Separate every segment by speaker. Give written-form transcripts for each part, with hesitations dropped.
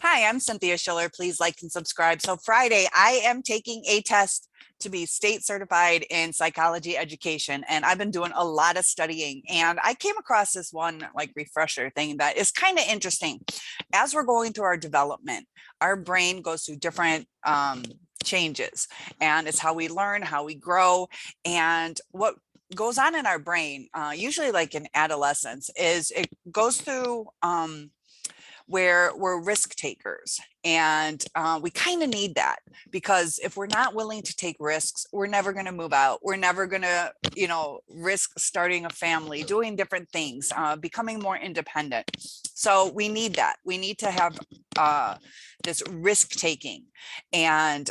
Speaker 1: Hi, I'm Cynthia Schiller. Please like and subscribe. So Friday, I am taking a test to be state certified in psychology education. And I've been doing a lot of studying, and I came across this one like refresher thing that is kind of interesting. As we're going through our development, our brain goes through different changes, and it's how we learn, how we grow. And what goes on in our brain, usually like in adolescence, is it goes through where we're risk takers. And we kind of need that, because if we're not willing to take risks, we're never going to move out. We're never going to, risk starting a family, doing different things, becoming more independent. So we need that. We need to have this risk taking and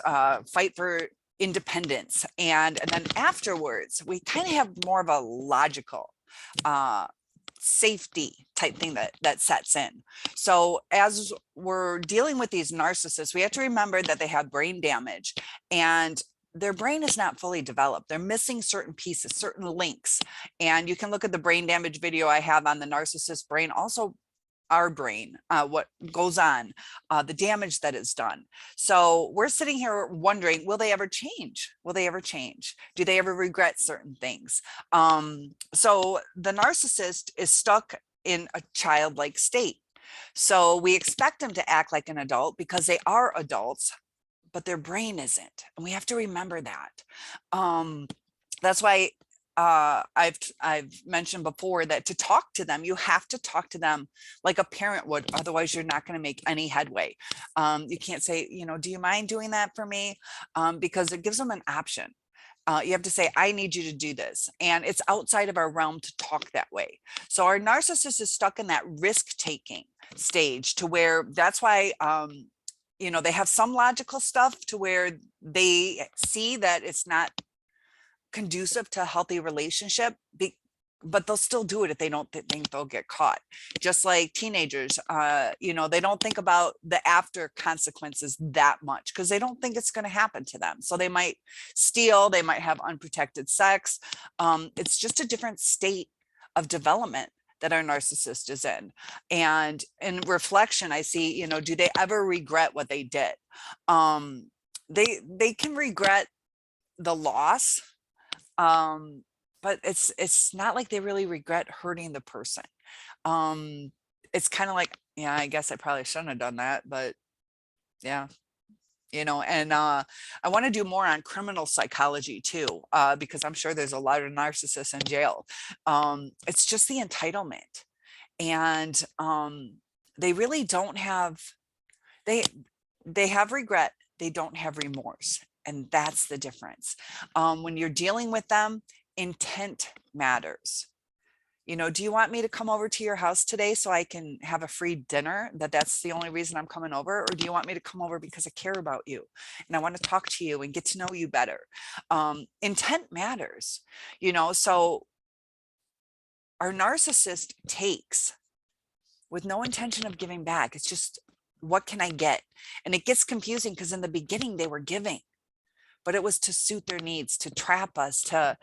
Speaker 1: fight for independence. And then afterwards, we kind of have more of a logical safety type thing that sets in. So as we're dealing with these narcissists, we have to remember that they have brain damage, and their brain is not fully developed. They're missing certain pieces, certain links. And you can look at the brain damage video I have on the narcissist brain, also our brain, what goes on, the damage that is done. So we're sitting here wondering, will they ever change? Will they ever change? Do they ever regret certain things? So the narcissist is stuck in a childlike state. So we expect them to act like an adult because they are adults, but their brain isn't. And we have to remember that. That's why I've mentioned before that to talk to them, you have to talk to them like a parent would. Otherwise, you're not going to make any headway. You can't say, do you mind doing that for me? Because it gives them an option. You have to say, I need you to do this. And it's outside of our realm to talk that way. So our narcissist is stuck in that risk taking stage, to where that's why, they have some logical stuff to where they see that it's not conducive to a healthy relationship, but they'll still do it if they don't think they'll get caught. Just like teenagers, they don't think about the after consequences that much because they don't think it's going to happen to them. So they might steal, they might have unprotected sex. It's just a different state of development that our narcissist is in. And in reflection, I see, do they ever regret what they did? They can regret the loss, but it's not like they really regret hurting the person. It's kind of like, yeah, I guess I probably shouldn't have done that, but yeah, and I want to do more on criminal psychology too, because I'm sure there's a lot of narcissists in jail. It's just the entitlement, and they really don't have, they have regret, they don't have remorse. And that's the difference. When you're dealing with them, intent matters. Do you want me to come over to your house today so I can have a free dinner? That's the only reason I'm coming over? Or do you want me to come over because I care about you and I want to talk to you and get to know you better? Intent matters, so our narcissist takes with no intention of giving back. It's just, what can I get? And it gets confusing because in the beginning they were giving, but it was to suit their needs, to trap us, to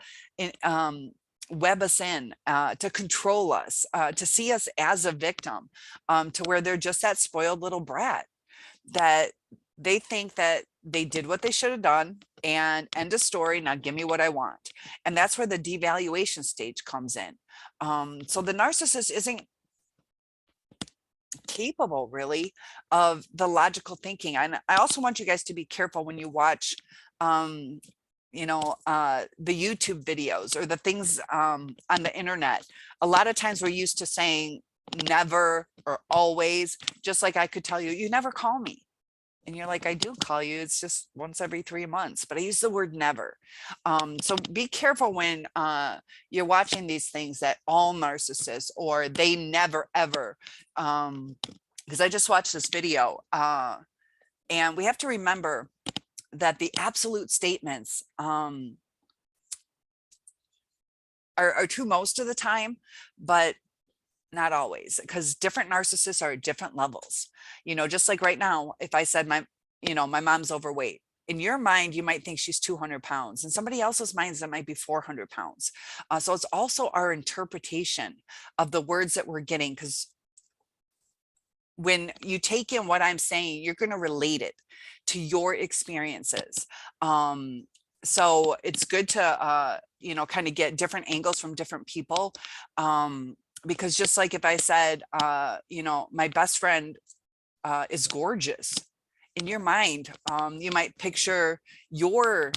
Speaker 1: web us in, to control us, to see us as a victim, to where they're just that spoiled little brat that they think that they did what they should have done and end of story. Now give me what I want. And that's where the devaluation stage comes in. So the narcissist isn't capable really of the logical thinking. And I also want you guys to be careful when you watch the YouTube videos or the things on the internet. A lot of times we're used to saying never or always, just like I could tell you, you never call me. And you're like, I do call you. It's just once every 3 months, but I use the word never. So be careful when you're watching these things that all narcissists or they never ever, because I just watched this video and we have to remember that the absolute statements are true most of the time, but not always, because different narcissists are at different levels. Just like right now, if I said my mom's overweight, in your mind, you might think she's 200 pounds. In somebody else's minds, that might be 400 pounds. So it's also our interpretation of the words that we're getting, because when you take in what I'm saying, you're going to relate it to your experiences. So it's good to, you know, kind of get different angles from different people. Because just like if I said, you know, my best friend is gorgeous, in your mind, you might picture your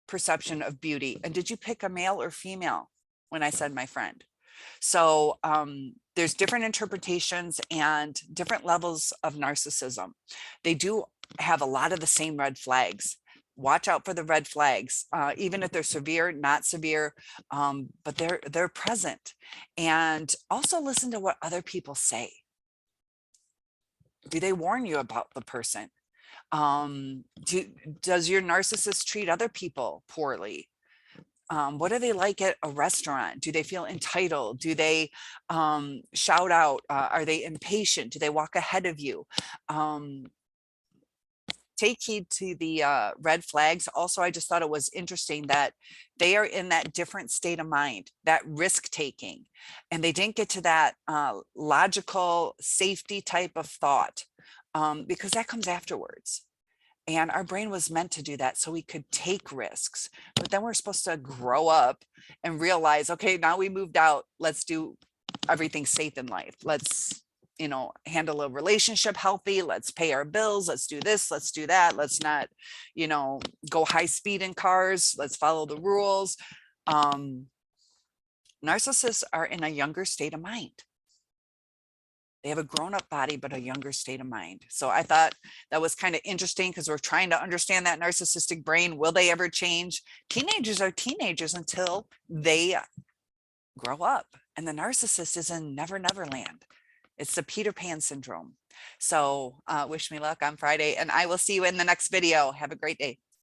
Speaker 1: perception of beauty. And did you pick a male or female when I said my friend? So there's different interpretations and different levels of narcissism. They do have a lot of the same red flags. Watch out for the red flags, even if they're severe, not severe, but they're present. And also listen to what other people say. Do they warn you about the person? Does your narcissist treat other people poorly? What are they like at a restaurant? Do they feel entitled? Do they shout out? Are they impatient? Do they walk ahead of you? Take heed to the red flags. Also, I just thought it was interesting that they are in that different state of mind, that risk taking, and they didn't get to that logical safety type of thought, because that comes afterwards. And our brain was meant to do that so we could take risks. But then we're supposed to grow up and realize, okay, now we moved out. Let's do everything safe in life. Let's, you know, handle a relationship healthy. Let's pay our bills. Let's do this. Let's do that. Let's not, you know, go high speed in cars. Let's follow the rules. Narcissists are in a younger state of mind. They have a grown-up body, but a younger state of mind. So I thought that was kind of interesting because we're trying to understand that narcissistic brain. Will they ever change? Teenagers are teenagers until they grow up. And the narcissist is in never, never land. It's the Peter Pan syndrome. So wish me luck on Friday, and I will see you in the next video. Have a great day.